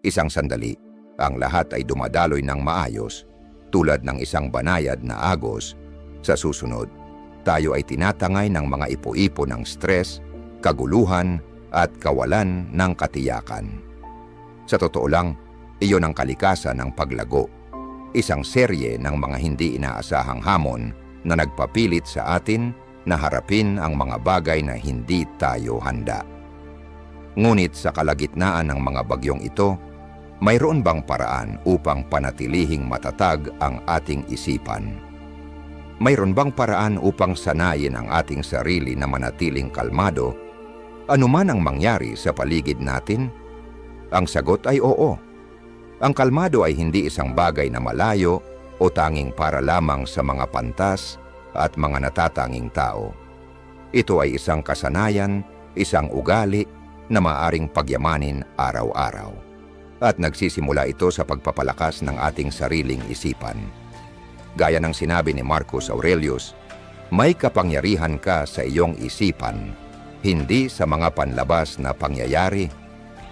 Isang sandali, ang lahat ay dumadaloy ng maayos, tulad ng isang banayad na agos. Sa susunod, tayo ay tinatangay ng mga ipo-ipo ng stress, kaguluhan, at kawalan ng katiyakan. Sa totoo lang, iyon ang kalikasan ng paglago. Isang serye ng mga hindi inaasahang hamon na nagpapilit sa atin na harapin ang mga bagay na hindi tayo handa. Ngunit sa kalagitnaan ng mga bagyong ito, mayroon bang paraan upang panatilihing matatag ang ating isipan? Mayroon bang paraan upang sanayin ang ating sarili na manatiling kalmado, anuman ang mangyari sa paligid natin? Ang sagot ay oo. Ang kalmado ay hindi isang bagay na malayo o tanging para lamang sa mga pantas at mga natatanging tao. Ito ay isang kasanayan, isang ugali na maaring pagyamanin araw-araw. At nagsisimula ito sa pagpapalakas ng ating sariling isipan. Gaya ng sinabi ni Marcus Aurelius, may kapangyarihan ka sa iyong isipan, hindi sa mga panlabas na pangyayari.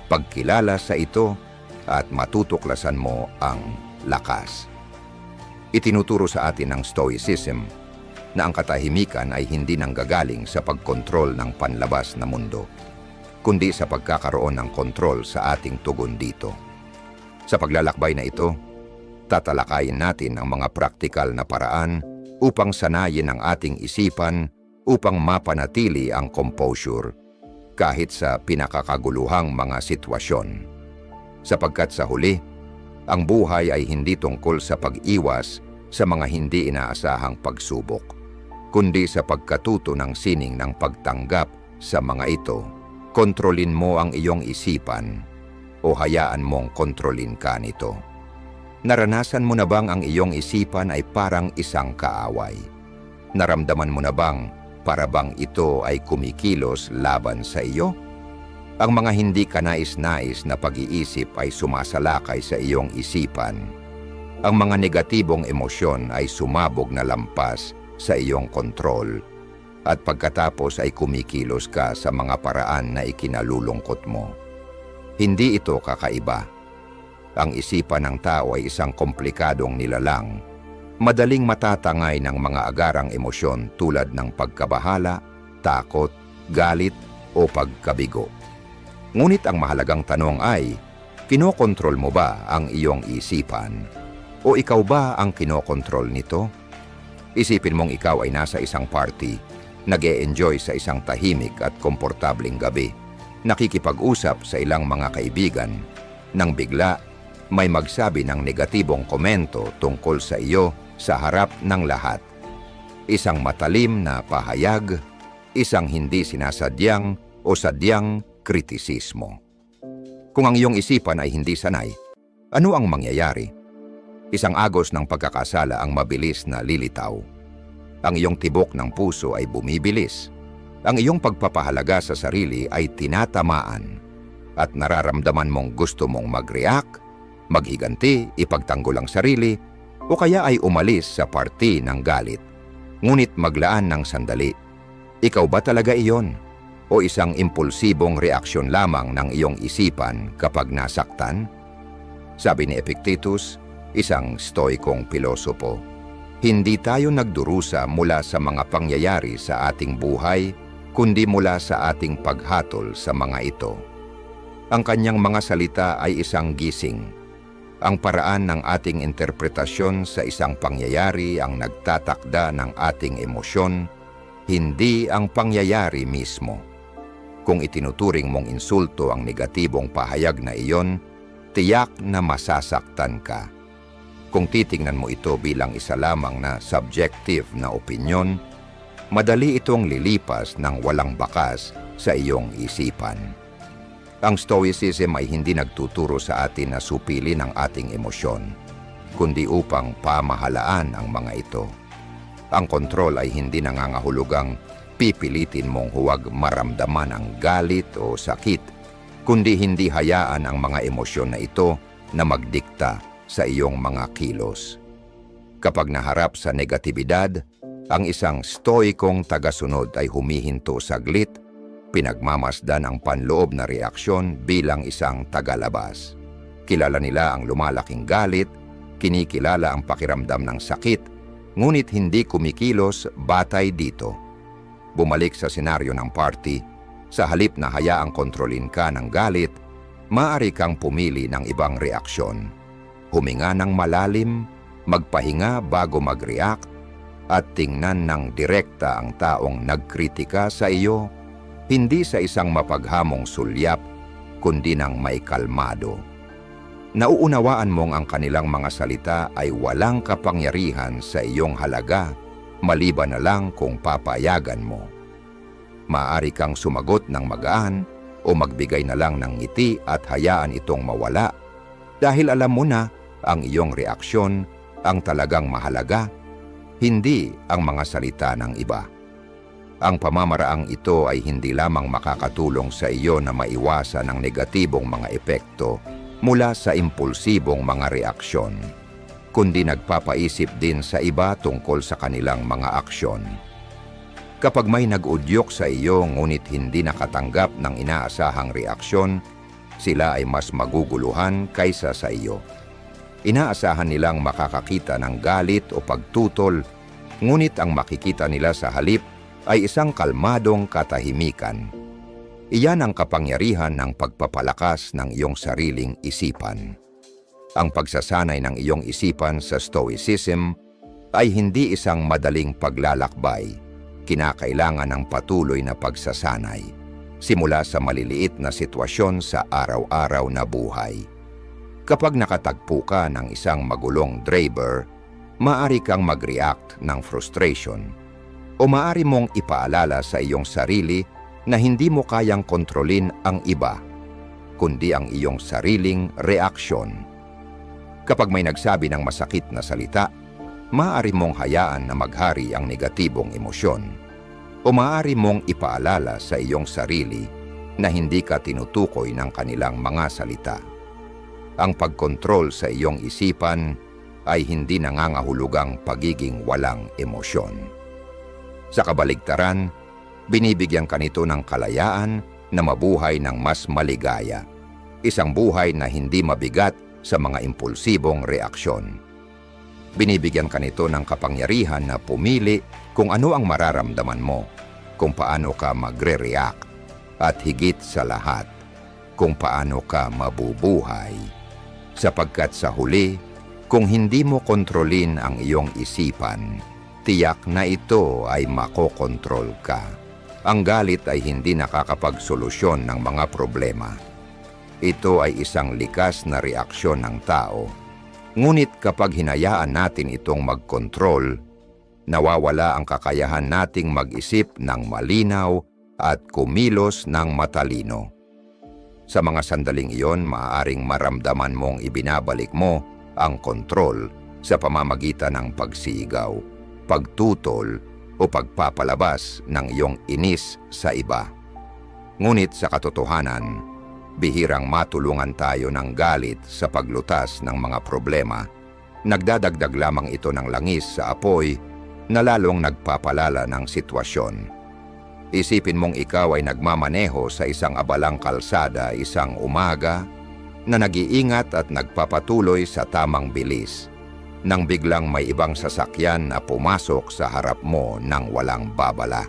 Pagkilala sa ito at matutuklasan mo ang lakas. Itinuturo sa atin ng Stoicism na ang katahimikan ay hindi nanggagaling sa pagkontrol ng panlabas na mundo, kundi sa pagkakaroon ng kontrol sa ating tugon dito. Sa paglalakbay na ito, tatalakayin natin ang mga praktikal na paraan upang sanayin ang ating isipan upang mapanatili ang composure kahit sa pinakakaguluhang mga sitwasyon. Sapagkat sa huli, ang buhay ay hindi tungkol sa pag-iwas sa mga hindi inaasahang pagsubok, kundi sa pagkatuto ng sining ng pagtanggap sa mga ito. Kontrolin mo ang iyong isipan o hayaan mong kontrolin ka nito. Naranasan mo na bang ang iyong isipan ay parang isang kaaway? Naramdaman mo na bang para bang ito ay kumikilos laban sa iyo? Ang mga hindi kanais-nais na pag-iisip ay sumasalakay sa iyong isipan. Ang mga negatibong emosyon ay sumabog na lampas sa iyong kontrol. At pagkatapos ay kumikilos ka sa mga paraan na ikinalulungkot mo. Hindi ito kakaiba. Ang isipan ng tao ay isang komplikadong nilalang. Madaling matatangay ng mga agarang emosyon tulad ng pagkabahala, takot, galit o pagkabigo. Ngunit ang mahalagang tanong ay, kinokontrol mo ba ang iyong isipan? O ikaw ba ang kinokontrol nito? Isipin mong ikaw ay nasa isang party, nag-e-enjoy sa isang tahimik at komportabling gabi, nakikipag-usap sa ilang mga kaibigan, nang bigla may magsabi ng negatibong komento tungkol sa iyo sa harap ng lahat. Isang matalim na pahayag, isang hindi sinasadyang o sadyang kritisismo. Kung ang iyong isipan ay hindi sanay, ano ang mangyayari? Isang agos ng pagkakasala ang mabilis na lilitaw. Ang iyong tibok ng puso ay bumibilis. Ang iyong pagpapahalaga sa sarili ay tinatamaan. At nararamdaman mong gusto mong mag-react, maghiganti, ipagtanggol ang sarili, o kaya ay umalis sa party ng galit. Ngunit maglaan ng sandali. Ikaw ba talaga iyon? O isang impulsibong reaksyon lamang ng iyong isipan kapag nasaktan? Sabi ni Epictetus, isang stoikong pilosopo, hindi tayo nagdurusa mula sa mga pangyayari sa ating buhay, kundi mula sa ating paghatol sa mga ito. Ang kanyang mga salita ay isang gising. Ang paraan ng ating interpretasyon sa isang pangyayari ang nagtatakda ng ating emosyon, hindi ang pangyayari mismo. Kung itinuturing mong insulto ang negatibong pahayag na iyon, tiyak na masasaktan ka. Kung titingnan mo ito bilang isa lamang na subjective na opinyon, madali itong lilipas ng walang bakas sa iyong isipan. Ang Stoicism ay hindi nagtuturo sa atin na supilin ang ating emosyon, kundi upang pamahalaan ang mga ito. Ang kontrol ay hindi nangangahulugang pipilitin mong huwag maramdaman ang galit o sakit, kundi hindi hayaan ang mga emosyon na ito na magdikta sa iyong mga kilos. Kapag naharap sa negatibidad, ang isang stoikong tagasunod ay humihinto saglit, pinagmamasdan ang panloob na reaksyon bilang isang tagalabas. Kilala nila ang lumalaking galit, kinikilala ang pakiramdam ng sakit, ngunit hindi kumikilos batay dito. Bumalik sa senaryo ng party, sa halip na hayaang kontrolin ka ng galit, maaari kang pumili ng ibang reaksyon. Huminga ng malalim, magpahinga bago mag-react, at tingnan ng direkta ang taong nagkritika sa iyo, hindi sa isang mapaghamong sulyap, kundi ng may kalmado. Nauunawaan mong ang kanilang mga salita ay walang kapangyarihan sa iyong halaga, maliban na lang kung papayagan mo. Maaari kang sumagot ng magaan o magbigay na lang ng ngiti at hayaan itong mawala dahil alam mo na ang iyong reaksyon ang talagang mahalaga, hindi ang mga salita ng iba. Ang pamamaraang ito ay hindi lamang makakatulong sa iyo na maiwasan ang negatibong mga epekto mula sa impulsibong mga reaksyon, kundi nagpapaisip din sa iba tungkol sa kanilang mga aksyon. Kapag may nag-udyok sa iyo ngunit hindi nakatanggap ng inaasahang reaksyon, sila ay mas maguguluhan kaysa sa iyo. Inaasahan nilang makakakita ng galit o pagtutol, ngunit ang makikita nila sa halip ay isang kalmadong katahimikan. Iyan ang kapangyarihan ng pagpapalakas ng iyong sariling isipan. Ang pagsasanay ng iyong isipan sa Stoicism ay hindi isang madaling paglalakbay. Kinakailangan ng patuloy na pagsasanay, simula sa maliliit na sitwasyon sa araw-araw na buhay. Kapag nakatagpo ka ng isang magulong driver, maaari kang mag-react ng frustration o maaari mong ipaalala sa iyong sarili na hindi mo kayang kontrolin ang iba, kundi ang iyong sariling reaksyon. Kapag may nagsabi ng masakit na salita, maaari mong hayaan na maghari ang negatibong emosyon o maaari mong ipaalala sa iyong sarili na hindi ka tinutukoy ng kanilang mga salita. Ang pagkontrol sa iyong isipan ay hindi nangangahulugang pagiging walang emosyon. Sa kabaligtaran, binibigyan ka nito ng kalayaan na mabuhay ng mas maligaya. Isang buhay na hindi mabigat sa mga impulsibong reaksyon. Binibigyan ka nito ng kapangyarihan na pumili kung ano ang mararamdaman mo, kung paano ka magre-react, at higit sa lahat, kung paano ka mabubuhay. Sapagkat sa huli, kung hindi mo kontrolin ang iyong isipan, tiyak na ito ay makokontrol ka. Ang galit ay hindi nakakapagsolusyon ng mga problema. Ito ay isang likas na reaksyon ng tao. Ngunit kapag hinayaan natin itong magkontrol, nawawala ang kakayahan nating mag-isip ng malinaw at kumilos ng matalino. Sa mga sandaling iyon, maaaring maramdaman mong ibinabalik mo ang kontrol sa pamamagitan ng pagsigaw, pagtutol o pagpapalabas ng iyong inis sa iba. Ngunit sa katotohanan, bihirang matulungan tayo ng galit sa paglutas ng mga problema. Nagdadagdag lamang ito ng langis sa apoy na lalong nagpapalala ng sitwasyon. Isipin mong ikaw ay nagmamaneho sa isang abalang kalsada isang umaga na nag-iingat at nagpapatuloy sa tamang bilis nang biglang may ibang sasakyan na pumasok sa harap mo nang walang babala.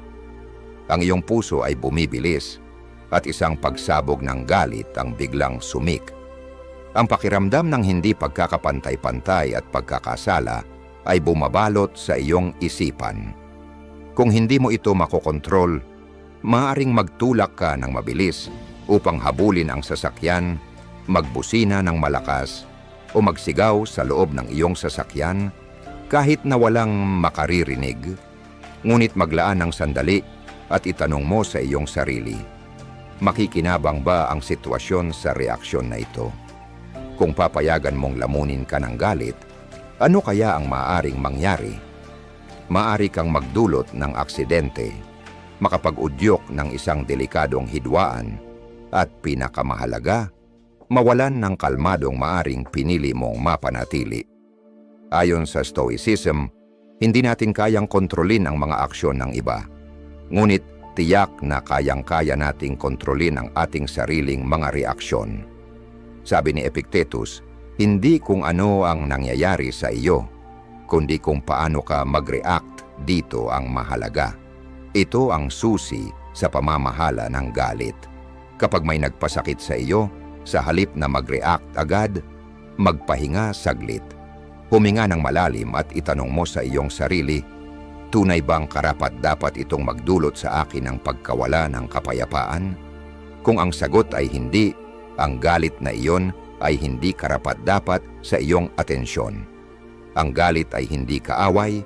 Ang iyong puso ay bumibilis at isang pagsabog ng galit ang biglang sumik. Ang pakiramdam ng hindi pagkakapantay-pantay at pagkakasala ay bumabalot sa iyong isipan. Kung hindi mo ito makokontrol, maaaring magtulak ka ng mabilis upang habulin ang sasakyan, magbusina ng malakas, o magsigaw sa loob ng iyong sasakyan kahit na walang makaririnig. Ngunit maglaan ng sandali at itanong mo sa iyong sarili, makikinabang ba ang sitwasyon sa reaksyon na ito? Kung papayagan mong lamunin ka ng galit, ano kaya ang maaaring mangyari? Maaari kang magdulot ng aksidente, makapag-udyok ng isang delikadong hidwaan, at pinakamahalaga, mawalan ng kalmadong maaring pinili mong mapanatili. Ayon sa Stoicism, hindi natin kayang kontrolin ang mga aksyon ng iba. Ngunit tiyak na kayang-kaya nating kontrolin ang ating sariling mga reaksyon. Sabi ni Epictetus, hindi kung ano ang nangyayari sa iyo, kundi kung paano ka mag-react dito ang mahalaga. Ito ang susi sa pamamahala ng galit. Kapag may nagpasakit sa iyo, sa halip na mag-react agad, magpahinga saglit. Huminga ng malalim at itanong mo sa iyong sarili, tunay bang karapat-dapat itong magdulot sa akin ng pagkawala ng kapayapaan? Kung ang sagot ay hindi, ang galit na iyon ay hindi karapat-dapat sa iyong atensyon. Ang galit ay hindi kaaway,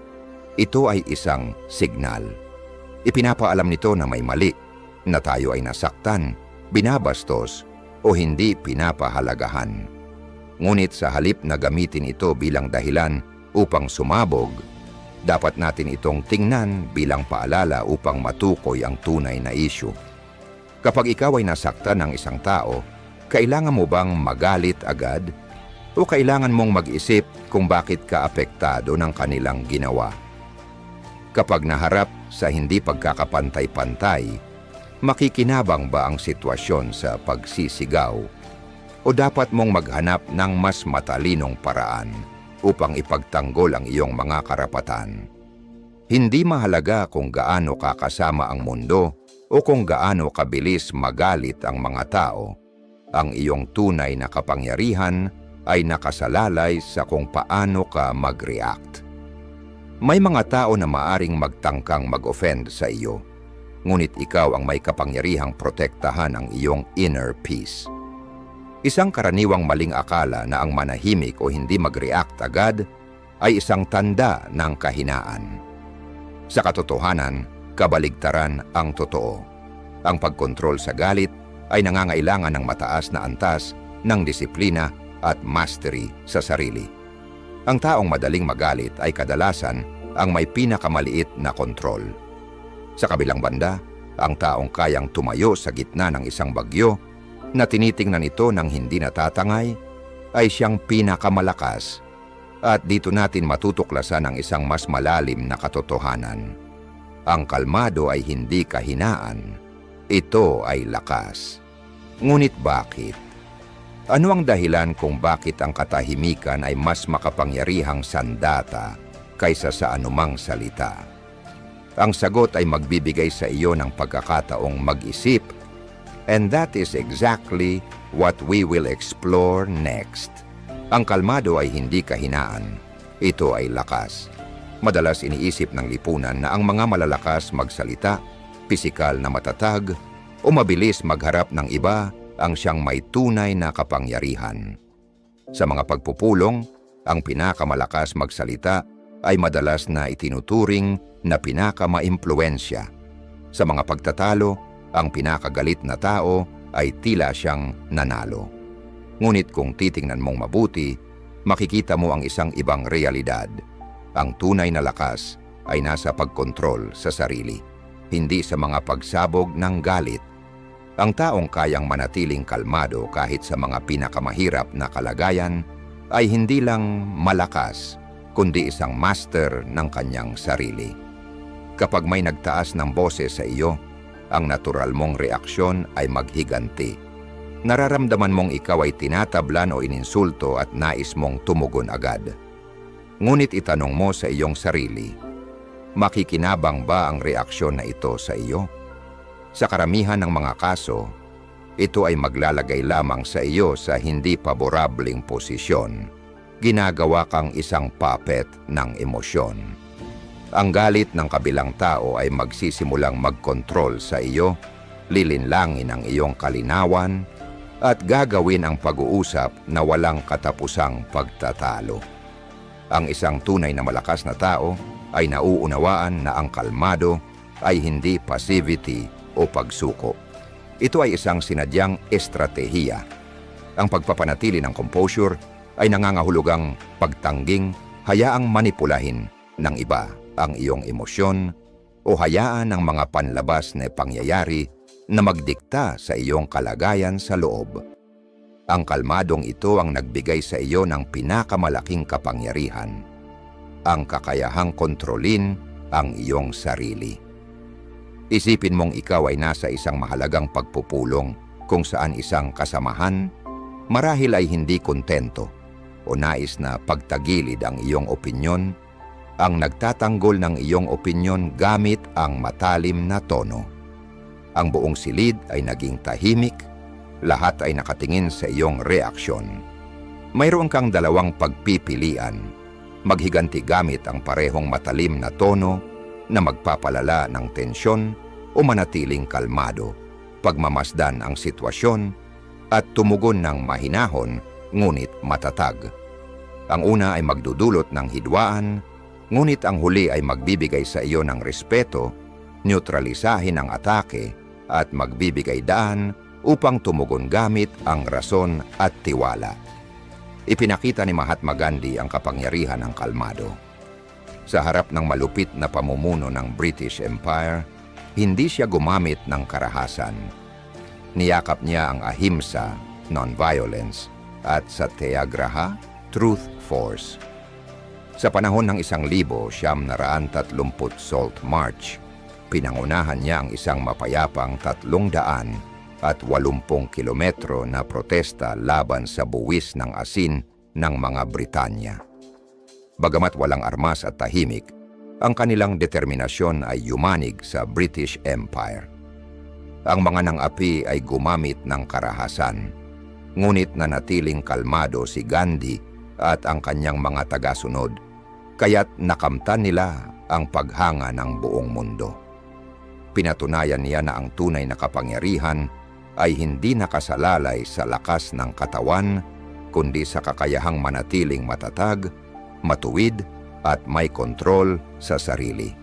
ito ay isang signal. Ipinapaalam nito na may mali, na tayo ay nasaktan, binabastos, o hindi pinapahalagahan. Ngunit sa halip na gamitin ito bilang dahilan upang sumabog, dapat natin itong tingnan bilang paalala upang matukoy ang tunay na isyu. Kapag ikaw ay nasaktan ng isang tao, kailangan mo bang magalit agad? O kailangan mong mag-isip kung bakit ka apektado ng kanilang ginawa? Kapag naharap sa hindi pagkakapantay-pantay, makikinabang ba ang sitwasyon sa pagsisigaw? O dapat mong maghanap ng mas matalinong paraan upang ipagtanggol ang iyong mga karapatan? Hindi mahalaga kung gaano kakasama ang mundo o kung gaano kabilis magalit ang mga tao. Ang iyong tunay na kapangyarihan ay nakasalalay sa kung paano ka mag-react. May mga tao na maaring magtangkang mag-offend sa iyo, ngunit ikaw ang may kapangyarihang protektahan ang iyong inner peace. Isang karaniwang maling akala na ang manahimik o hindi mag-react agad ay isang tanda ng kahinaan. Sa katotohanan, kabaligtaran ang totoo. Ang pagkontrol sa galit ay nangangailangan ng mataas na antas ng disiplina at mastery sa sarili. Ang taong madaling magalit ay kadalasan ang may pinakamaliit na kontrol. Sa kabilang banda, ang taong kayang tumayo sa gitna ng isang bagyo na tinitingnan ito ng hindi natatangay ay siyang pinakamalakas. At dito natin matutuklasan ang isang mas malalim na katotohanan. Ang kalmado ay hindi kahinaan, ito ay lakas. Ngunit bakit? Ano ang dahilan kung bakit ang katahimikan ay mas makapangyarihang sandata kaysa sa anumang salita? Ang sagot ay magbibigay sa iyo ng pagkakataong mag-isip, and that is exactly what we will explore next. Ang kalmado ay hindi kahinaan, ito ay lakas. Madalas iniisip ng lipunan na ang mga malalakas magsalita, pisikal na matatag, o mabilis magharap ng iba ang siyang may tunay na kapangyarihan. Sa mga pagpupulong, ang pinakamalakas magsalita ay madalas na itinuturing na pinakamaimpluwensya. Sa mga pagtatalo, ang pinakagalit na tao ay tila siyang nanalo. Ngunit kung titingnan mong mabuti, makikita mo ang isang ibang realidad. Ang tunay na lakas ay nasa pagkontrol sa sarili, hindi sa mga pagsabog ng galit. Ang taong kayang manatiling kalmado kahit sa mga pinakamahirap na kalagayan ay hindi lang malakas, kundi isang master ng kanyang sarili. Kapag may nagtaas ng boses sa iyo, ang natural mong reaksyon ay maghiganti. Nararamdaman mong ikaw ay tinatablan o ininsulto at nais mong tumugon agad. Ngunit itanong mo sa iyong sarili, makikinabang ba ang reaksyon na ito sa iyo? Sa karamihan ng mga kaso, ito ay maglalagay lamang sa iyo sa hindi paborableng posisyon. Ginagawa kang isang puppet ng emosyon. Ang galit ng kabilang tao ay magsisimulang magkontrol sa iyo, lilinlangin ang iyong kalinawan, at gagawin ang pag-uusap na walang katapusang pagtatalo. Ang isang tunay na malakas na tao ay nauunawaan na ang kalmado ay hindi passivity o pagsuko. Ito ay isang sinadyang estratehiya. Ang pagpapanatili ng composure ay nangangahulugang pagtangging, hayaang manipulahin ng iba ang iyong emosyon o hayaan ang mga panlabas na pangyayari na magdikta sa iyong kalagayan sa loob. Ang kalmadong ito ang nagbigay sa iyo ng pinakamalaking kapangyarihan, ang kakayahang kontrolin ang iyong sarili. Isipin mong ikaw ay nasa isang mahalagang pagpupulong kung saan isang kasamahan Marahil ay hindi kontento o nais na pagtagilid ang iyong opinyon, ang nagtatanggol ng iyong opinyon gamit ang matalim na tono. Ang buong silid ay naging tahimik, lahat ay nakatingin sa iyong reaksyon. Mayroon kang dalawang pagpipilian, maghiganti gamit ang parehong matalim na tono na magpapalala ng tensyon o manatiling kalmado, pagmamasdan ang sitwasyon at tumugon ng mahinahon ngunit matatag. Ang una ay magdudulot ng hidwaan, ngunit ang huli ay magbibigay sa iyo ng respeto, neutralisahin ang atake at magbibigay daan upang tumugon gamit ang rason at tiwala. Ipinakita ni Mahatma Gandhi ang kapangyarihan ng kalmado. Sa harap ng malupit na pamumuno ng British Empire, hindi siya gumamit ng karahasan. Niyakap niya ang ahimsa, non-violence, at satyagraha, truth force. Sa panahon ng 1930 Salt March, pinangunahan niya ang isang mapayapang 380 kilometro na protesta laban sa buwis ng asin ng mga Britanya. Bagamat walang armas at tahimik, ang kanilang determinasyon ay yumanig sa British Empire. Ang mga nang-api ay gumamit ng karahasan, ngunit nanatiling kalmado si Gandhi at ang kanyang mga tagasunod, kaya't nakamtan nila ang paghanga ng buong mundo. Pinatunayan niya na ang tunay na kapangyarihan ay hindi nakasalalay sa lakas ng katawan, kundi sa kakayahang manatiling matatag, matuwid, at may kontrol sa sarili.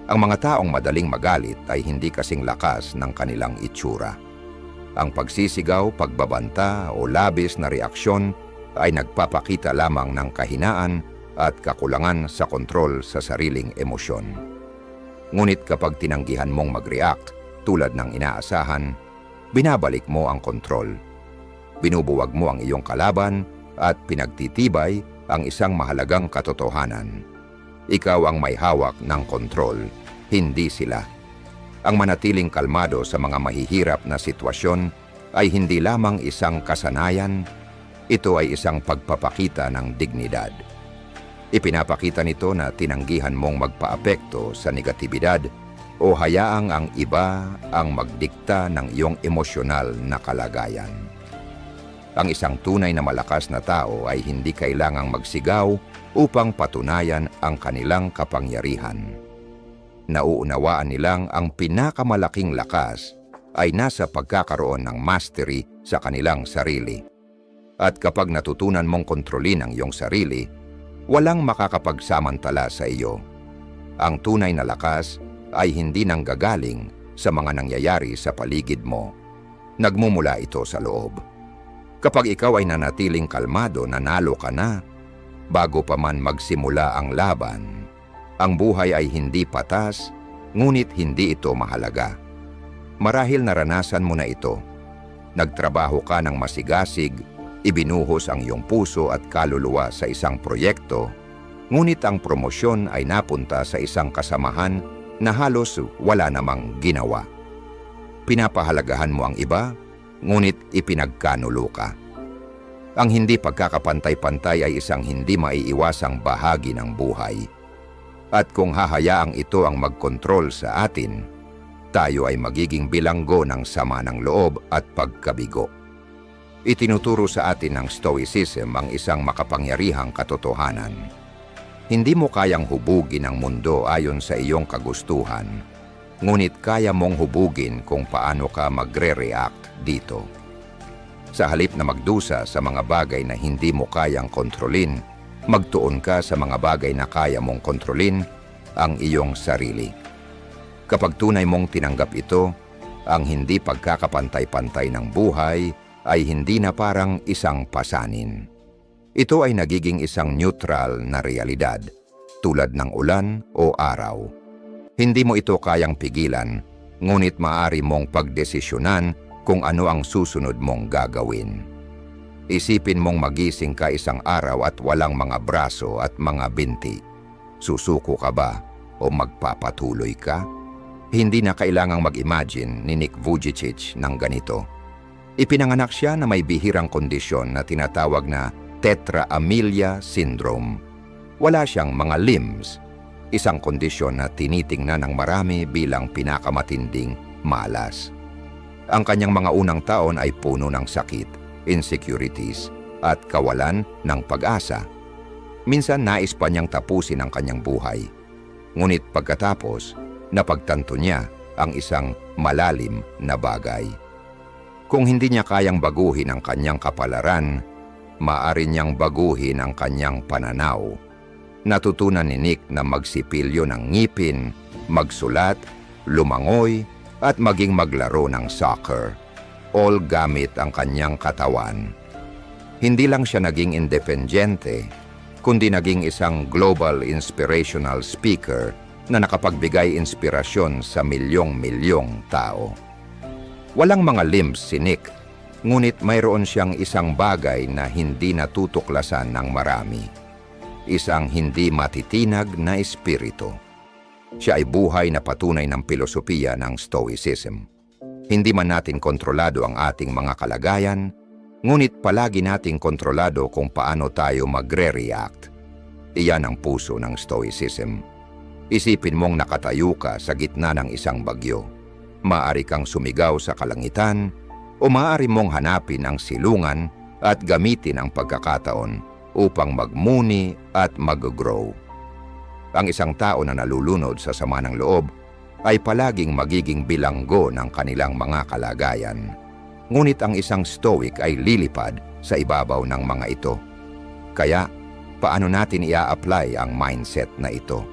Ang mga taong madaling magalit ay hindi kasing lakas ng kanilang itsura. Ang pagsisigaw, pagbabanta o labis na reaksyon ay nagpapakita lamang ng kahinaan at kakulangan sa kontrol sa sariling emosyon. Ngunit kapag tinanggihan mong mag-react tulad ng inaasahan, binabalik mo ang kontrol. Binubuwag mo ang iyong kalaban at pinagtitibay ang isang mahalagang katotohanan. Ikaw ang may hawak ng kontrol, hindi sila. Ang manatiling kalmado sa mga mahihirap na sitwasyon ay hindi lamang isang kasanayan, ito ay isang pagpapakita ng dignidad. Ipinapakita nito na tinanggihan mong magpaapekto sa negatibidad o hayaang ang iba ang magdikta ng iyong emosyonal na kalagayan. Ang isang tunay na malakas na tao ay hindi kailangang magsigaw upang patunayan ang kanilang kapangyarihan. Nauunawaan nilang ang pinakamalaking lakas ay nasa pagkakaroon ng mastery sa kanilang sarili. At kapag natutunan mong kontrolin ang iyong sarili, walang makakapagsamantala sa iyo. Ang tunay na lakas ay hindi nanggagaling sa mga nangyayari sa paligid mo. Nagmumula ito sa loob. Kapag ikaw ay nanatiling kalmado, nanalo ka na. Bago pa man magsimula ang laban, ang buhay ay hindi patas, ngunit hindi ito mahalaga. Marahil naranasan mo na ito. Nagtrabaho ka ng masigasig, ibinuhos ang iyong puso at kaluluwa sa isang proyekto, ngunit ang promosyon ay napunta sa isang kasamahan na halos wala namang ginawa. Pinapahalagahan mo ang iba, ngunit ipinagkanulo ka. Ang hindi pagkakapantay-pantay ay isang hindi maiiwasang bahagi ng buhay. At kung hahayaang ito ang magkontrol sa atin, tayo ay magiging bilanggo ng sama ng loob at pagkabigo. Itinuturo sa atin ng Stoicism ang isang makapangyarihang katotohanan. Hindi mo kayang hubugin ang mundo ayon sa iyong kagustuhan, ngunit kaya mong hubugin kung paano ka magre-react dito. Sa halip na magdusa sa mga bagay na hindi mo kayang kontrolin, magtuon ka sa mga bagay na kaya mong kontrolin, ang iyong sarili. Kapag tunay mong tinanggap ito, ang hindi pagkakapantay-pantay ng buhay ay hindi na parang isang pasanin. Ito ay nagiging isang neutral na realidad, tulad ng ulan o araw. Hindi mo ito kayang pigilan, ngunit maaari mong pagdesisyonan kung ano ang susunod mong gagawin. Isipin mong magising ka isang araw at walang mga braso at mga binti. Susuko ka ba o magpapatuloy ka? Hindi na kailangang mag-imagine ni Nick Vujicic ng ganito. Ipinanganak siya na may bihirang kondisyon na tinatawag na tetra amelia syndrome. Wala siyang mga limbs, isang kondisyon na tinitingnan ng marami bilang pinakamatinding malas. Ang kanyang mga unang taon ay puno ng sakit, insecurities, at kawalan ng pag-asa. Minsan nais pa niyang tapusin ang kanyang buhay. Ngunit pagkatapos, napagtanto niya ang isang malalim na bagay. Kung hindi niya kayang baguhin ang kanyang kapalaran, maaari niyang baguhin ang kanyang pananaw. Natutunan ni Nick na magsipilyo ng ngipin, magsulat, lumangoy, at maging maglaro ng soccer, all gamit ang kanyang katawan. Hindi lang siya naging independyente, kundi naging isang global inspirational speaker na nakapagbigay inspirasyon sa milyong-milyong tao. Walang mga limbs si Nick, ngunit mayroon siyang isang bagay na hindi natutuklasan ng marami. Isang hindi matitinag na espiritu. Siya ay buhay na patunay ng pilosopiya ng Stoicism. Hindi man natin kontrolado ang ating mga kalagayan, ngunit palagi nating kontrolado kung paano tayo magre-react. Iyan ang puso ng Stoicism. Isipin mong nakatayo ka sa gitna ng isang bagyo. Maaari kang sumigaw sa kalangitan o maaari mong hanapin ang silungan at gamitin ang pagkakataon upang magmuni at mag-grow. Ang isang tao na nalulunod sa sama ng loob ay palaging magiging bilanggo ng kanilang mga kalagayan. Ngunit ang isang stoic ay lilipad sa ibabaw ng mga ito. Kaya, paano natin ia-apply ang mindset na ito?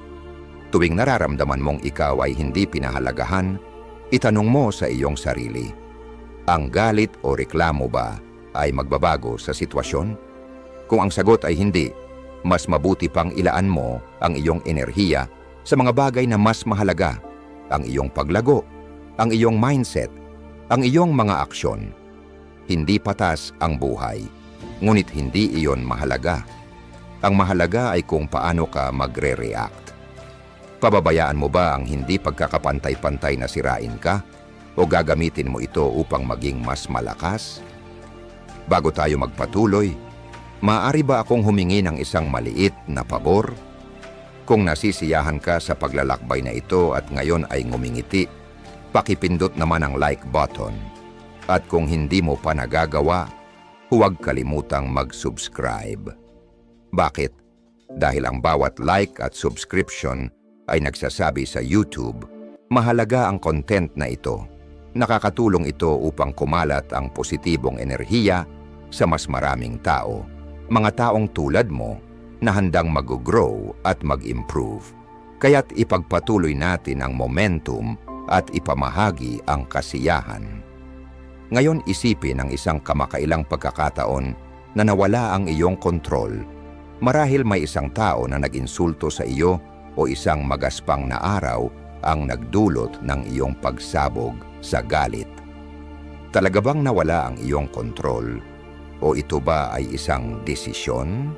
Tuwing nararamdaman mong ikaw ay hindi pinahalagahan, itanong mo sa iyong sarili, ang galit o reklamo ba ay magbabago sa sitwasyon? Kung ang sagot ay hindi, mas mabuti pang ilaan mo ang iyong enerhiya sa mga bagay na mas mahalaga, ang iyong paglago, ang iyong mindset, ang iyong mga aksyon. Hindi patas ang buhay, ngunit hindi iyon mahalaga. Ang mahalaga ay kung paano ka magre-react. Pababayaan mo ba ang hindi pagkakapantay-pantay na sirain ka o gagamitin mo ito upang maging mas malakas? Bago tayo magpatuloy, maaari ba akong humingi ng isang maliit na pabor? Kung nasisiyahan ka sa paglalakbay na ito at ngayon ay ngumingiti, pakipindot naman ang like button. At kung hindi mo pa nagagawa, huwag kalimutang mag-subscribe. Bakit? Dahil ang bawat like at subscription ay nagsasabi sa YouTube, mahalaga ang content na ito. Nakakatulong ito upang kumalat ang positibong enerhiya sa mas maraming tao. Mga taong tulad mo na handang mag-grow at mag-improve. Kaya't ipagpatuloy natin ang momentum at ipamahagi ang kasiyahan. Ngayon isipin ang isang kamakailang pagkakataon na nawala ang iyong kontrol. Marahil may isang tao na nag-insulto sa iyo o isang magaspang na araw ang nagdulot ng iyong pagsabog sa galit. Talaga bang nawala ang iyong kontrol? O ito ba ay isang desisyon?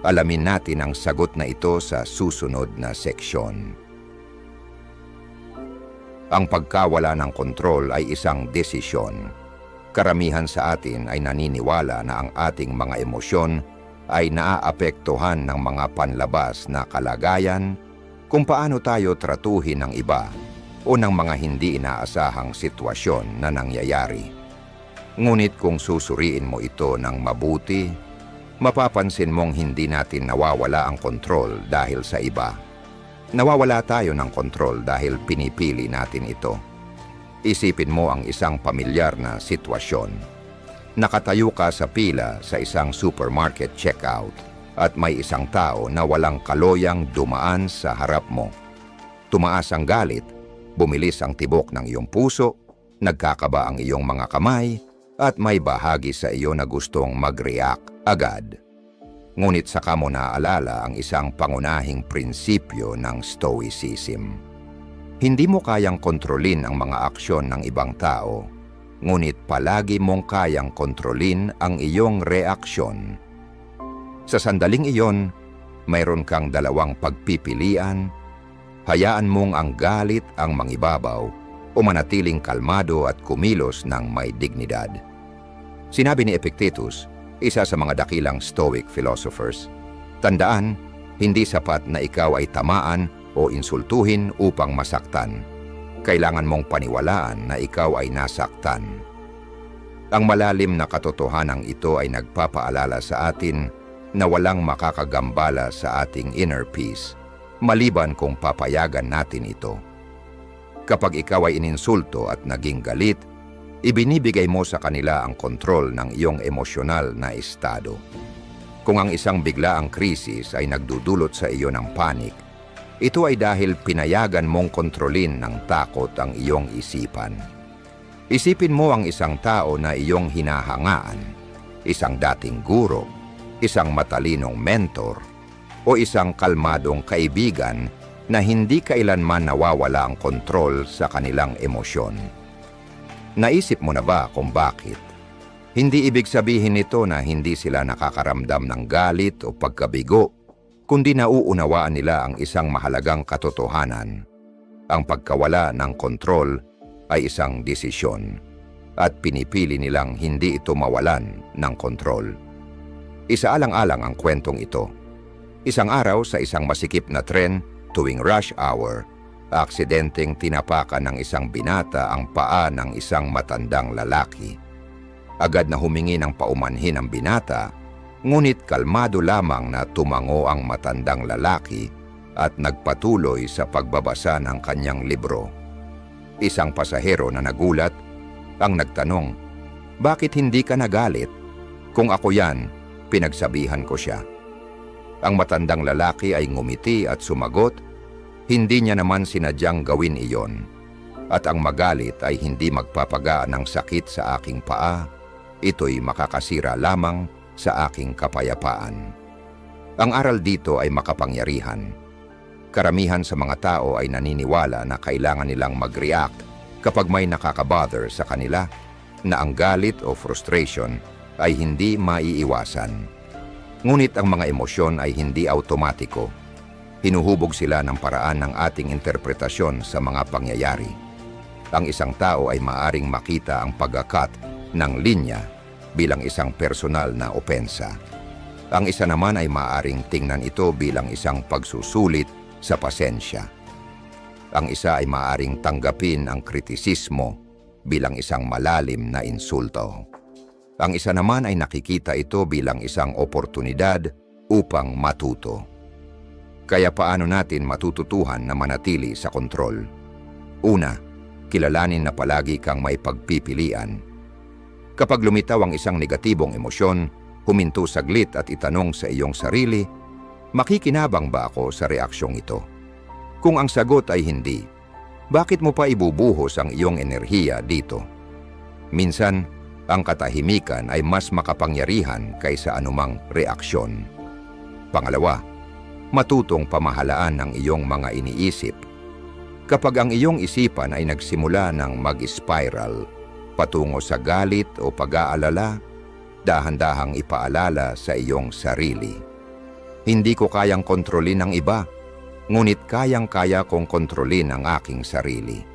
Alamin natin ang sagot na ito sa susunod na seksyon. Ang pagkawala ng kontrol ay isang desisyon. Karamihan sa atin ay naniniwala na ang ating mga emosyon ay naaapektuhan ng mga panlabas na kalagayan, kung paano tayo tratuhin ng iba o ng mga hindi inaasahang sitwasyon na nangyayari. Ngunit kung susuriin mo ito ng mabuti, mapapansin mong hindi natin nawawala ang kontrol dahil sa iba. Nawawala tayo ng kontrol dahil pinipili natin ito. Isipin mo ang isang pamilyar na sitwasyon. Nakatayo ka sa pila sa isang supermarket checkout at may isang tao na walang kaloyang dumaan sa harap mo. Tumaas ang galit, bumilis ang tibok ng iyong puso, nagkakaba ang iyong mga kamay, at may bahagi sa iyo na gustong mag-react agad. Ngunit saka mo naaalala ang isang pangunahing prinsipyo ng Stoicism. Hindi mo kayang kontrolin ang mga aksyon ng ibang tao, ngunit palagi mong kayang kontrolin ang iyong reaksyon. Sa sandaling iyon, mayroon kang dalawang pagpipilian. Hayaan mong ang galit ang mangibabaw o manatiling kalmado at kumilos ng may dignidad. Sinabi ni Epictetus, isa sa mga dakilang Stoic philosophers, tandaan, hindi sapat na ikaw ay tamaan o insultuhin upang masaktan. Kailangan mong paniwalaan na ikaw ay nasaktan. Ang malalim na katotohanang ito ay nagpapaalala sa atin na walang makakagambala sa ating inner peace, maliban kung papayagan natin ito. Kapag ikaw ay ininsulto at naging galit, ibinibigay mo sa kanila ang kontrol ng iyong emosyonal na estado. Kung ang isang biglaang krisis ay nagdudulot sa iyo ng panik, ito ay dahil pinayagan mong kontrolin ng takot ang iyong isipan. Isipin mo ang isang tao na iyong hinahangaan, isang dating guro, isang matalinong mentor, o isang kalmadong kaibigan na hindi kailanman nawawala ang kontrol sa kanilang emosyon. Naisip mo na ba kung bakit? Hindi ibig sabihin nito na hindi sila nakakaramdam ng galit o pagkabigo, kundi nauunawaan nila ang isang mahalagang katotohanan. Ang pagkawala ng kontrol ay isang desisyon, at pinipili nilang hindi ito mawalan ng kontrol. Isaalang-alang ang kwentong ito. Isang araw sa isang masikip na tren tuwing rush hour, aksidenteng tinapakan ng isang binata ang paa ng isang matandang lalaki. Agad na humingi ng paumanhin ang binata, ngunit kalmado lamang na tumango ang matandang lalaki at nagpatuloy sa pagbabasa ng kanyang libro. Isang pasahero na nagulat ang nagtanong, "Bakit hindi ka nagalit? Kung ako yan, pinagsabihan ko siya." Ang matandang lalaki ay ngumiti at sumagot, "Hindi niya naman sinadyang gawin iyon. At ang magalit ay hindi magpapagaan ng sakit sa aking paa. Ito'y makakasira lamang sa aking kapayapaan." Ang aral dito ay makapangyarihan. Karamihan sa mga tao ay naniniwala na kailangan nilang mag-react kapag may nakakabother sa kanila, na ang galit o frustration ay hindi maiiwasan. Ngunit ang mga emosyon ay hindi automatiko. Hinuhubog sila ng paraan ng ating interpretasyon sa mga pangyayari. Ang isang tao ay maaring makita ang pag-cut ng linya bilang isang personal na opensa. Ang isa naman ay maaring tingnan ito bilang isang pagsusulit sa pasensya. Ang isa ay maaring tanggapin ang kritisismo bilang isang malalim na insulto. Ang isa naman ay nakikita ito bilang isang oportunidad upang matuto. Kaya paano natin matututuhan na manatili sa kontrol? Una, kilalanin na palagi kang may pagpipilian. Kapag lumitaw ang isang negatibong emosyon, huminto saglit at itanong sa iyong sarili, makikinabang ba ako sa reaksyong ito? Kung ang sagot ay hindi, bakit mo pa ibubuhos ang iyong enerhiya dito? Minsan, ang katahimikan ay mas makapangyarihan kaysa anumang reaksyon. Pangalawa, matutong pamahalaan ang iyong mga iniisip. Kapag ang iyong isipan ay nagsimula ng mag-spiral patungo sa galit o pag-aalala, dahan-dahang ipaalala sa iyong sarili, "Hindi ko kayang kontrolin ang iba, ngunit kayang-kaya kong kontrolin ang aking sarili."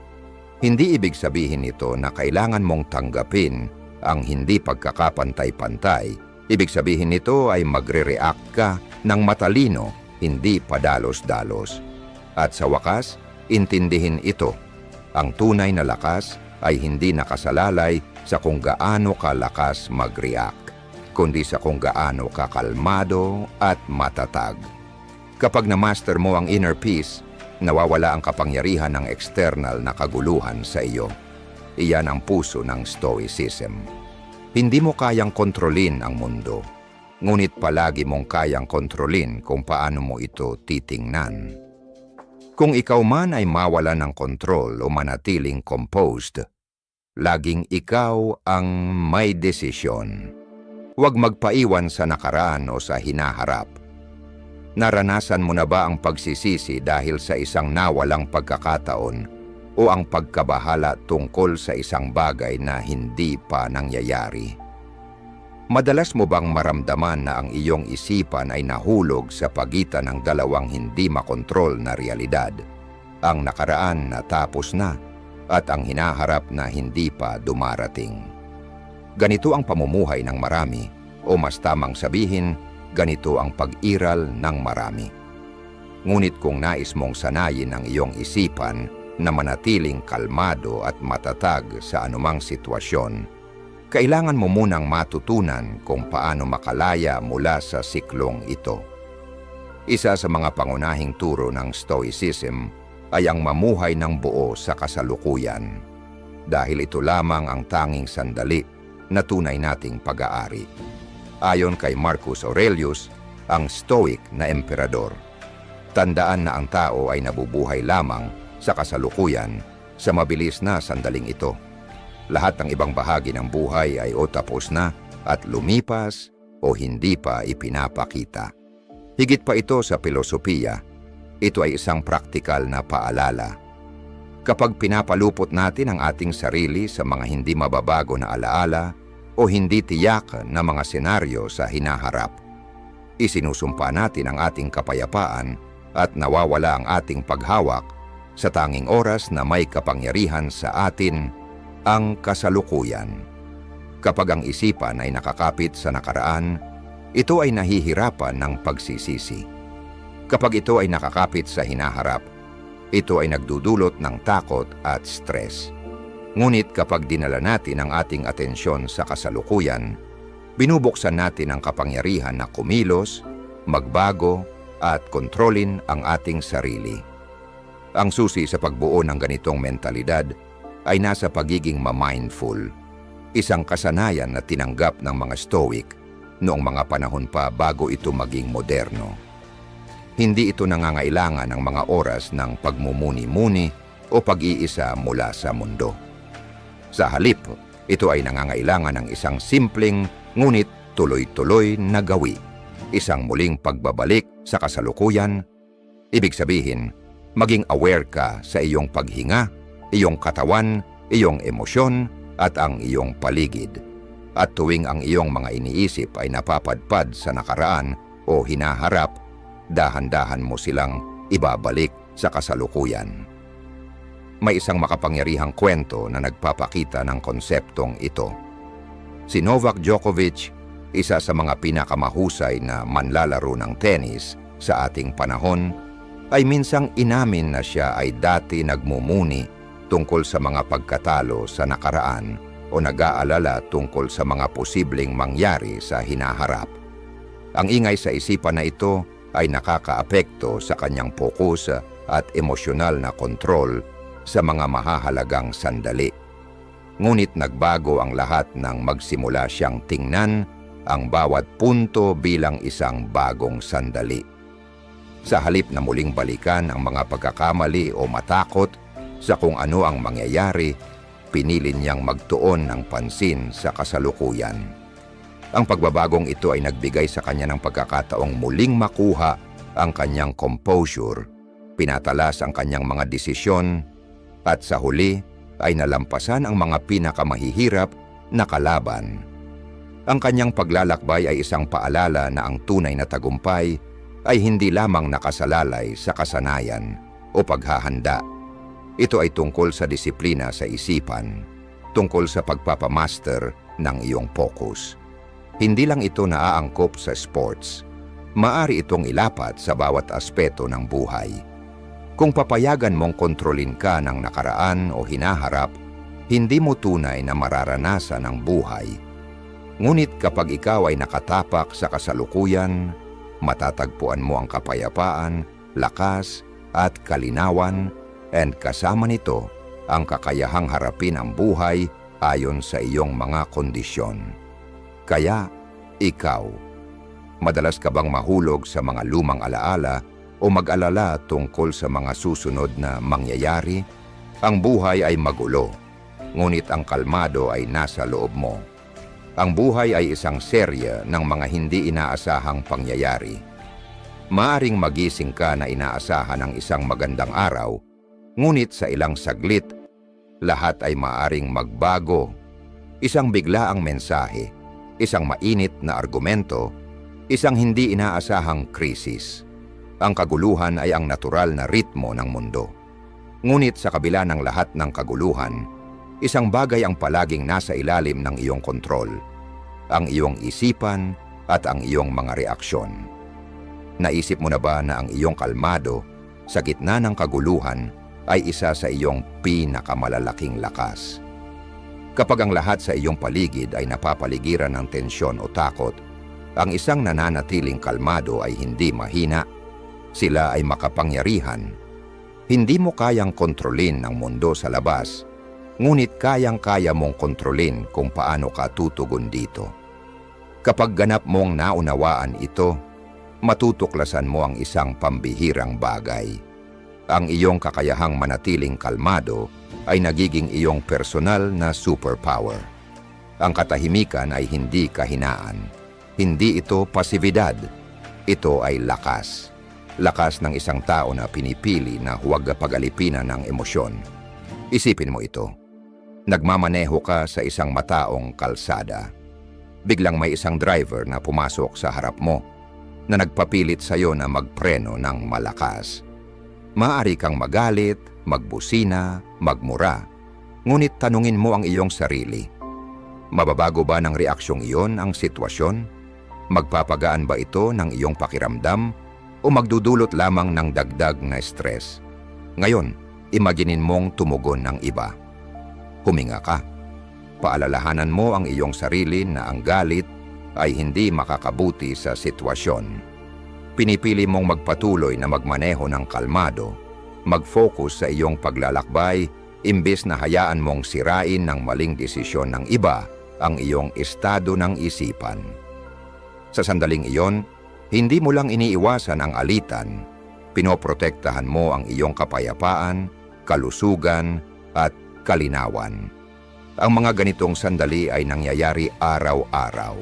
Hindi ibig sabihin nito na kailangan mong tanggapin ang hindi pagkakapantay-pantay. Ibig sabihin nito ay magre-react ka ng matalino, hindi padalos-dalos. At sa wakas, intindihin ito. Ang tunay na lakas ay hindi nakasalalay sa kung gaano kalakas mag-react, kundi sa kung gaano kakalmado at matatag. Kapag na-master mo ang inner peace, nawawala ang kapangyarihan ng external na kaguluhan sa iyo. Iyan ang puso ng Stoicism. Hindi mo kayang kontrolin ang mundo, ngunit palagi mong kayang kontrolin kung paano mo ito titingnan. Kung ikaw man ay mawala ng kontrol o manatiling composed, laging ikaw ang may desisyon. Huwag magpaiwan sa nakaraan o sa hinaharap. Naranasan mo na ba ang pagsisisi dahil sa isang nawalang pagkakataon o ang pagkabahala tungkol sa isang bagay na hindi pa nangyayari? Madalas mo bang maramdaman na ang iyong isipan ay nahulog sa pagitan ng dalawang hindi makontrol na realidad? Ang nakaraan na tapos na at ang hinaharap na hindi pa dumarating. Ganito ang pamumuhay ng marami, o mas tamang sabihin, ganito ang pag-iral ng marami. Ngunit kung nais mong sanayin ang iyong isipan na manatiling kalmado at matatag sa anumang sitwasyon, kailangan mo munang matutunan kung paano makalaya mula sa siklong ito. Isa sa mga pangunahing turo ng Stoicism ay ang mamuhay ng buo sa kasalukuyan, dahil ito lamang ang tanging sandali na tunay nating pag-aari. Ayon kay Marcus Aurelius, ang Stoic na emperador, tandaan na ang tao ay nabubuhay lamang sa kasalukuyan sa mabilis na sandaling ito. Lahat ng ibang bahagi ng buhay ay o tapos na at lumipas o hindi pa ipinapakita. Higit pa ito sa filosofiya, ito ay isang praktikal na paalala. Kapag pinapalupot natin ang ating sarili sa mga hindi mababago na alaala o hindi tiyak na mga senaryo sa hinaharap, isinusumpa natin ang ating kapayapaan at nawawala ang ating paghawak sa tanging oras na may kapangyarihan sa atin, ang kasalukuyan. Kapag ang isipan ay nakakapit sa nakaraan, ito ay nahihirapan ng pagsisisi. Kapag ito ay nakakapit sa hinaharap, ito ay nagdudulot ng takot at stress. Ngunit kapag dinala natin ang ating atensyon sa kasalukuyan, binubuksan natin ang kapangyarihan na kumilos, magbago, at kontrolin ang ating sarili. Ang susi sa pagbuo ng ganitong mentalidad ay nasa pagiging ma-mindful, isang kasanayan na tinanggap ng mga Stoic noong mga panahon pa bago ito maging moderno. Hindi ito nangangailangan ng mga oras ng pagmumuni-muni o pag-iisa mula sa mundo. Sa halip, ito ay nangangailangan ng isang simpleng ngunit tuloy-tuloy na gawi, isang muling pagbabalik sa kasalukuyan. Ibig sabihin, maging aware ka sa iyong paghinga, iyong katawan, iyong emosyon, at ang iyong paligid. At tuwing ang iyong mga iniisip ay napapadpad sa nakaraan o hinaharap, dahan-dahan mo silang ibabalik sa kasalukuyan. May isang makapangyarihang kwento na nagpapakita ng konseptong ito. Si Novak Djokovic, isa sa mga pinakamahusay na manlalaro ng tennis sa ating panahon, ay minsang inamin na siya ay dati nagmumuni tungkol sa mga pagkatalo sa nakaraan o nag-aalala tungkol sa mga posibleng mangyari sa hinaharap. Ang ingay sa isipan na ito ay nakakaapekto sa kanyang fokus at emosyonal na kontrol sa mga mahahalagang sandali. Ngunit nagbago ang lahat nang magsimula siyang tingnan ang bawat punto bilang isang bagong sandali. Sa halip na muling balikan ang mga pagkakamali o matakot sa kung ano ang mangyayari, pinili niyang magtuon ng pansin sa kasalukuyan. Ang pagbabagong ito ay nagbigay sa kanya ng pagkakataong muling makuha ang kanyang composure, pinatalas ang kanyang mga desisyon, at sa huli ay nalampasan ang mga pinakamahihirap na kalaban. Ang kanyang paglalakbay ay isang paalala na ang tunay na tagumpay ay hindi lamang nakasalalay sa kasanayan o paghahanda. Ito ay tungkol sa disiplina sa isipan, tungkol sa pagpapamaster ng iyong focus. Hindi lang ito naaangkop sa sports. Maari itong ilapat sa bawat aspeto ng buhay. Kung papayagan mong kontrolin ka ng nakaraan o hinaharap, hindi mo tunay na mararanasan ang buhay. Ngunit kapag ikaw ay nakatapak sa kasalukuyan, matatagpuan mo ang kapayapaan, lakas, at kalinawan, and kasama nito ang kakayahang harapin ang buhay ayon sa iyong mga kondisyon. Kaya, ikaw, madalas ka bang mahulog sa mga lumang alaala o mag-alala tungkol sa mga susunod na mangyayari? Ang buhay ay magulo, ngunit ang kalmado ay nasa loob mo. Ang buhay ay isang serye ng mga hindi inaasahang pangyayari. Maaring magising ka na inaasahan ng isang magandang araw, ngunit sa ilang saglit, lahat ay maaring magbago. Isang biglaang mensahe, isang mainit na argumento, isang hindi inaasahang krisis. Ang kaguluhan ay ang natural na ritmo ng mundo. Ngunit sa kabila ng lahat ng kaguluhan, Isang bagay ang palaging nasa ilalim ng iyong kontrol, ang iyong isipan at ang iyong mga reaksyon. Naisip mo na ba na ang iyong kalmado sa gitna ng kaguluhan ay isa sa iyong pinakamalalaking lakas? Kapag ang lahat sa iyong paligid ay napapaligiran ng tensyon o takot, ang isang nananatiling kalmado ay hindi mahina, sila ay makapangyarihan. Hindi mo kayang kontrolin ang mundo sa labas, ngunit kayang-kaya mong kontrolin kung paano ka tutugon dito. Kapag ganap mong naunawaan ito, matutuklasan mo ang isang pambihirang bagay. Ang iyong kakayahang manatiling kalmado ay nagiging iyong personal na superpower. Ang katahimikan ay hindi kahinaan. Hindi ito pasibidad. Ito ay lakas. Lakas ng isang tao na pinipili na huwag pag-alipinan ng emosyon. Isipin mo ito. Nagmamaneho ka sa isang mataong kalsada. Biglang may isang driver na pumasok sa harap mo na nagpapilit sa iyo na magpreno ng malakas. Maaari kang magalit, magbusina, magmura. Ngunit tanungin mo ang iyong sarili. Mababago ba ng reaksyong iyon ang sitwasyon? Magpapagaan ba ito ng iyong pakiramdam o magdudulot lamang ng dagdag na stress? Ngayon, imaginin mong tumugon ng iba. Huminga ka. Paalalahanan mo ang iyong sarili na ang galit ay hindi makakabuti sa sitwasyon. Pinipili mong magpatuloy na magmaneho ng kalmado, mag-focus sa iyong paglalakbay, imbes na hayaan mong sirain ng maling desisyon ng iba ang iyong estado ng isipan. Sa sandaling iyon, hindi mo lang iniiwasan ang alitan, pinoprotektahan mo ang iyong kapayapaan, kalusugan, at kalinawan. Ang mga ganitong sandali ay nangyayari araw-araw.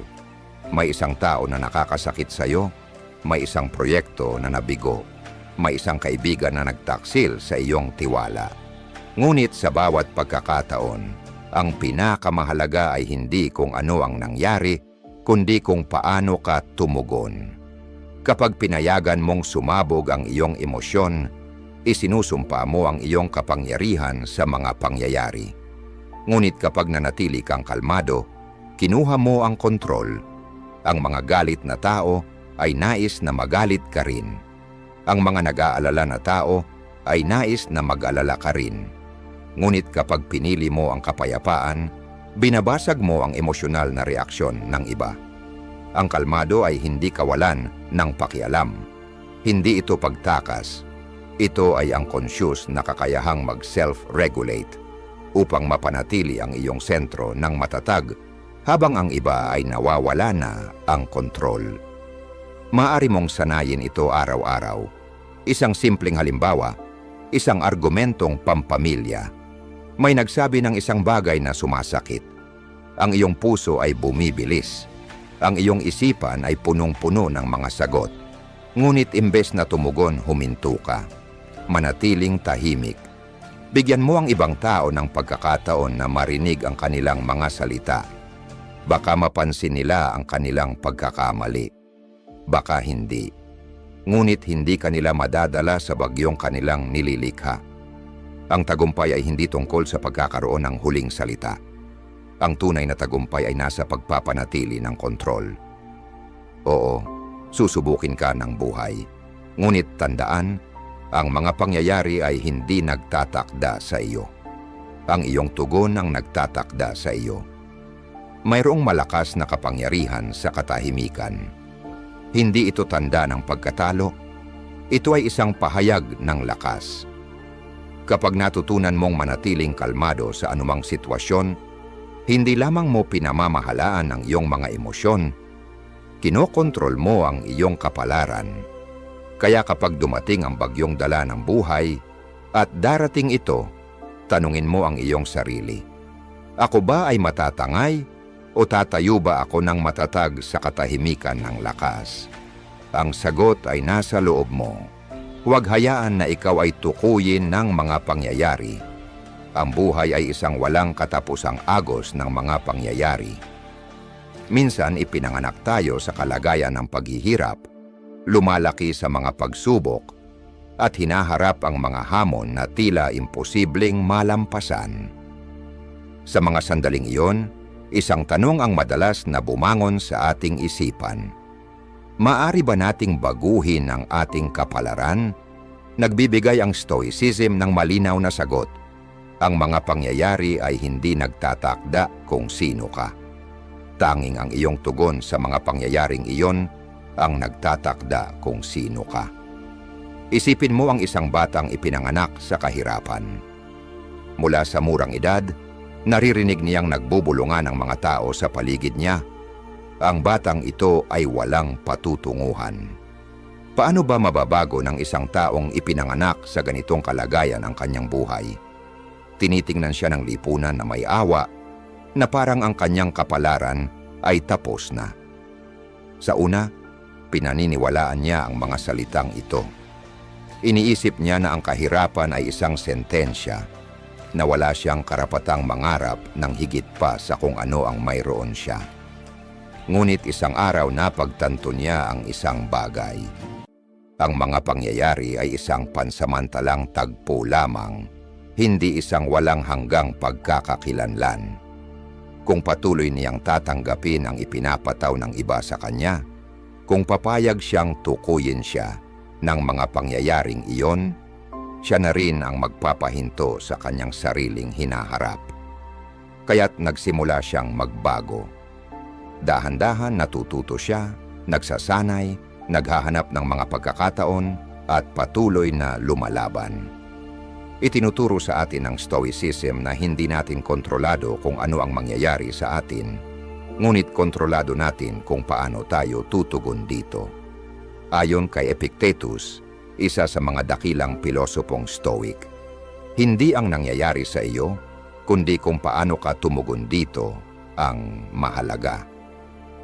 May isang tao na nakakasakit sa iyo, may isang proyekto na nabigo, may isang kaibigan na nagtaksil sa iyong tiwala. Ngunit sa bawat pagkakataon, ang pinakamahalaga ay hindi kung ano ang nangyari, kundi kung paano ka tumugon. Kapag pinayagan mong sumabog ang iyong emosyon, isinusumpa mo ang iyong kapangyarihan sa mga pangyayari. Ngunit kapag nanatili kang kalmado, kinuha mo ang kontrol. Ang mga galit na tao ay nais na magalit ka rin. Ang mga nag-aalala na tao ay nais na mag-alala ka rin. Ngunit kapag pinili mo ang kapayapaan, binabasag mo ang emosyonal na reaksyon ng iba. Ang kalmado ay hindi kawalan ng pakialam. Hindi ito pagtakas. Ito ay ang conscious na kakayahang mag-self-regulate upang mapanatili ang iyong sentro ng matatag habang ang iba ay nawawala na ang kontrol. Maaari mong sanayin ito araw-araw. Isang simpleng halimbawa, isang argumentong pampamilya. May nagsabi ng isang bagay na sumasakit. Ang iyong puso ay bumibilis. Ang iyong isipan ay punong-puno ng mga sagot. Ngunit imbes na tumugon, huminto ka. Manatiling tahimik. Bigyan mo ang ibang tao ng pagkakataon na marinig ang kanilang mga salita. Baka mapansin nila ang kanilang pagkakamali. Baka hindi. Ngunit hindi kanila madadala sa bagyong kanilang nililikha. Ang tagumpay ay hindi tungkol sa pagkakaroon ng huling salita. Ang tunay na tagumpay ay nasa pagpapanatili ng kontrol. Oo, susubukin ka ng buhay. Ngunit tandaan, ang mga pangyayari ay hindi nagtatakda sa iyo. Ang iyong tugon ang nagtatakda sa iyo. Mayroong malakas na kapangyarihan sa katahimikan. Hindi ito tanda ng pagkatalo. Ito ay isang pahayag ng lakas. Kapag natutunan mong manatiling kalmado sa anumang sitwasyon, hindi lamang mo pinamamahalaan ang iyong mga emosyon, kinokontrol mo ang iyong kapalaran. Kaya kapag dumating ang bagyong dala ng buhay at darating ito, tanungin mo ang iyong sarili. Ako ba ay matatangay o tatayo ba ako ng matatag sa katahimikan ng lakas? Ang sagot ay nasa loob mo. Huwag hayaan na ikaw ay tukuyin ng mga pangyayari. Ang buhay ay isang walang katapusang agos ng mga pangyayari. Minsan ipinanganak tayo sa kalagayan ng paghihirap, lumalaki sa mga pagsubok, at hinaharap ang mga hamon na tila imposibleng malampasan. Sa mga sandaling iyon, isang tanong ang madalas na bumangon sa ating isipan. Maari ba nating baguhin ang ating kapalaran? Nagbibigay ang Stoicism ng malinaw na sagot. Ang mga pangyayari ay hindi nagtatakda kung sino ka. Tanging ang iyong tugon sa mga pangyayaring iyon ang nagtatakda kung sino ka. Isipin mo ang isang batang ipinanganak sa kahirapan. Mula sa murang edad, naririnig niyang nagbubulungan ang mga tao sa paligid niya. Ang batang ito ay walang patutunguhan. Paano ba mababago ng isang taong ipinanganak sa ganitong kalagayan ang kanyang buhay? Tinitingnan siya ng lipunan na may awa, na parang ang kanyang kapalaran ay tapos na. Sa una, pinaniniwalaan niya ang mga salitang ito. Iniisip niya na ang kahirapan ay isang sentensya, na wala siyang karapatang mangarap ng higit pa sa kung ano ang mayroon siya. Ngunit isang araw napagtanto niya ang isang bagay. Ang mga pangyayari ay isang pansamantalang tagpo lamang, hindi isang walang hanggang pagkakakilanlan. Kung patuloy niyang tatanggapin ang ipinapataw ng iba sa kanya, kung papayag siyang tukuyin siya ng mga pangyayaring iyon, siya na rin ang magpapahinto sa kanyang sariling hinaharap. Kaya't nagsimula siyang magbago. Dahan-dahan natututo siya, nagsasanay, naghahanap ng mga pagkakataon at patuloy na lumalaban. Itinuturo sa atin ng Stoicism na hindi natin kontrolado kung ano ang mangyayari sa atin, ngunit kontrolado natin kung paano tayo tutugon dito. Ayon kay Epictetus, isa sa mga dakilang pilosopong Stoic, hindi ang nangyayari sa iyo, kundi kung paano ka tumugon dito ang mahalaga.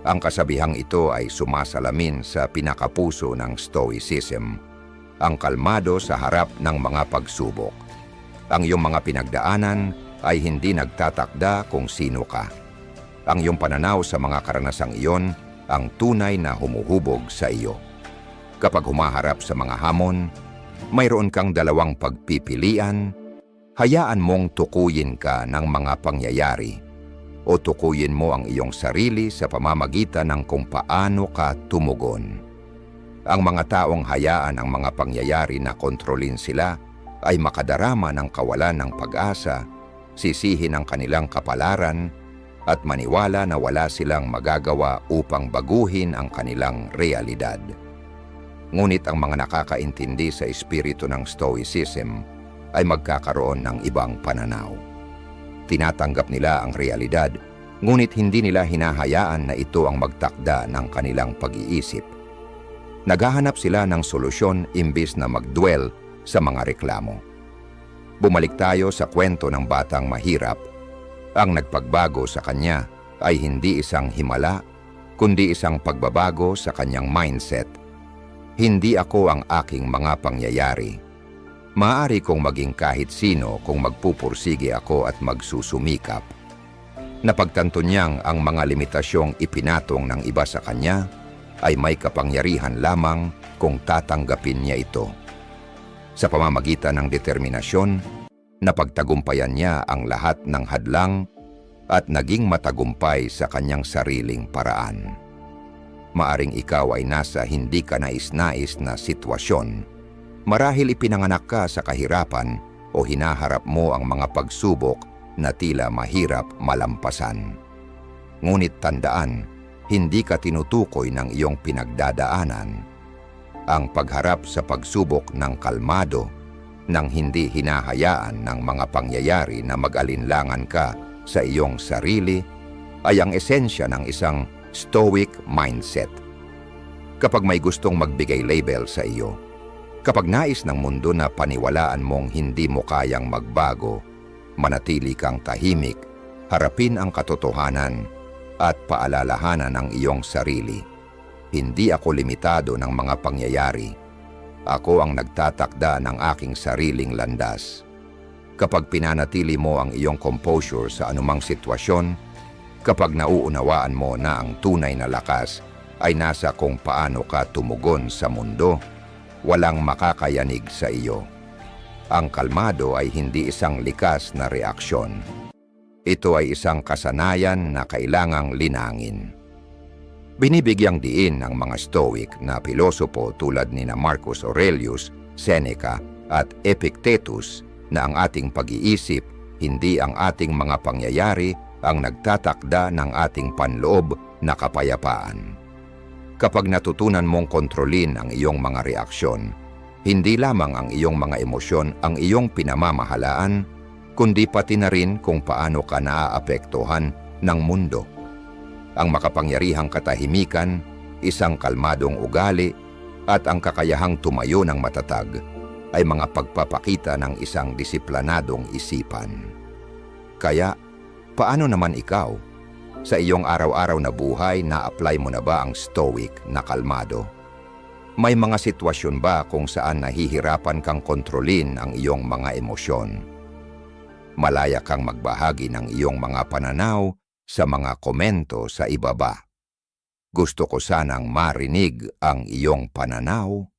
Ang kasabihang ito ay sumasalamin sa pinakapuso ng Stoicism, ang kalmado sa harap ng mga pagsubok. Ang iyong mga pinagdaanan ay hindi nagtatakda kung sino ka. Ang iyong pananaw sa mga karanasang iyon ang tunay na humuhubog sa iyo. Kapag humaharap sa mga hamon, mayroon kang dalawang pagpipilian. Hayaan mong tukuyin ka ng mga pangyayari o tukuyin mo ang iyong sarili sa pamamagitan ng kung paano ka tumugon. Ang mga taong hayaan ang mga pangyayari na kontrolin sila ay makadarama ng kawalan ng pag-asa, sisihin ang kanilang kapalaran, at maniwala na wala silang magagawa upang baguhin ang kanilang realidad. Ngunit ang mga nakakaintindi sa espiritu ng Stoicism ay magkakaroon ng ibang pananaw. Tinatanggap nila ang realidad, ngunit hindi nila hinahayaan na ito ang magtakda ng kanilang pag-iisip. Naghahanap sila ng solusyon imbis na magdwell sa mga reklamo. Bumalik tayo sa kwento ng batang mahirap. Ang nagpagbago sa kanya ay hindi isang himala, kundi isang pagbabago sa kanyang mindset. Hindi ako ang aking mga pangyayari. Maaari kong maging kahit sino kung magpupursige ako at magsusumikap. Napagtanto niyang ang mga limitasyong ipinatong ng iba sa kanya ay may kapangyarihan lamang kung tatanggapin niya ito. Sa pamamagitan ng determinasyon, napagtagumpayan niya ang lahat ng hadlang at naging matagumpay sa kanyang sariling paraan. Maaring ikaw ay nasa hindi ka nais-nais na sitwasyon. Marahil ipinanganak ka sa kahirapan o hinaharap mo ang mga pagsubok na tila mahirap malampasan. Ngunit tandaan, hindi ka tinutukoy ng iyong pinagdadaanan. Ang pagharap sa pagsubok ng kalmado, nang hindi hinahayaan ng mga pangyayari na mag-alinlangan ka sa iyong sarili, ay ang esensya ng isang Stoic mindset. Kapag may gustong magbigay label sa iyo, kapag nais ng mundo na paniwalaan mong hindi mo kayang magbago, manatili kang tahimik, harapin ang katotohanan, at paalalahanan ang iyong sarili. Hindi ako limitado ng mga pangyayari. Ako ang nagtatakda ng aking sariling landas. Kapag pinanatili mo ang iyong composure sa anumang sitwasyon, kapag nauunawaan mo na ang tunay na lakas ay nasa kung paano ka tumugon sa mundo, walang makakayanig sa iyo. Ang kalmado ay hindi isang likas na reaksyon. Ito ay isang kasanayan na kailangang linangin. Binibigyang diin ng mga Stoic na pilosopo tulad ni Marcus Aurelius, Seneca at Epictetus na ang ating pag-iisip, hindi ang ating mga pangyayari ang nagtatakda ng ating panloob na kapayapaan. Kapag natutunan mong kontrolin ang iyong mga reaksyon, hindi lamang ang iyong mga emosyon ang iyong pinamamahalaan, kundi pati na rin kung paano ka naaapektuhan ng mundo. Ang makapangyarihang katahimikan, isang kalmadong ugali, at ang kakayahang tumayo ng matatag ay mga pagpapakita ng isang disiplinadong isipan. Kaya, paano naman ikaw? Sa iyong araw-araw na buhay, na-apply mo na ba ang Stoic na kalmado? May mga sitwasyon ba kung saan nahihirapan kang kontrolin ang iyong mga emosyon? Malaya kang magbahagi ng iyong mga pananaw sa mga komento sa ibaba. Gusto ko sanang marinig ang iyong pananaw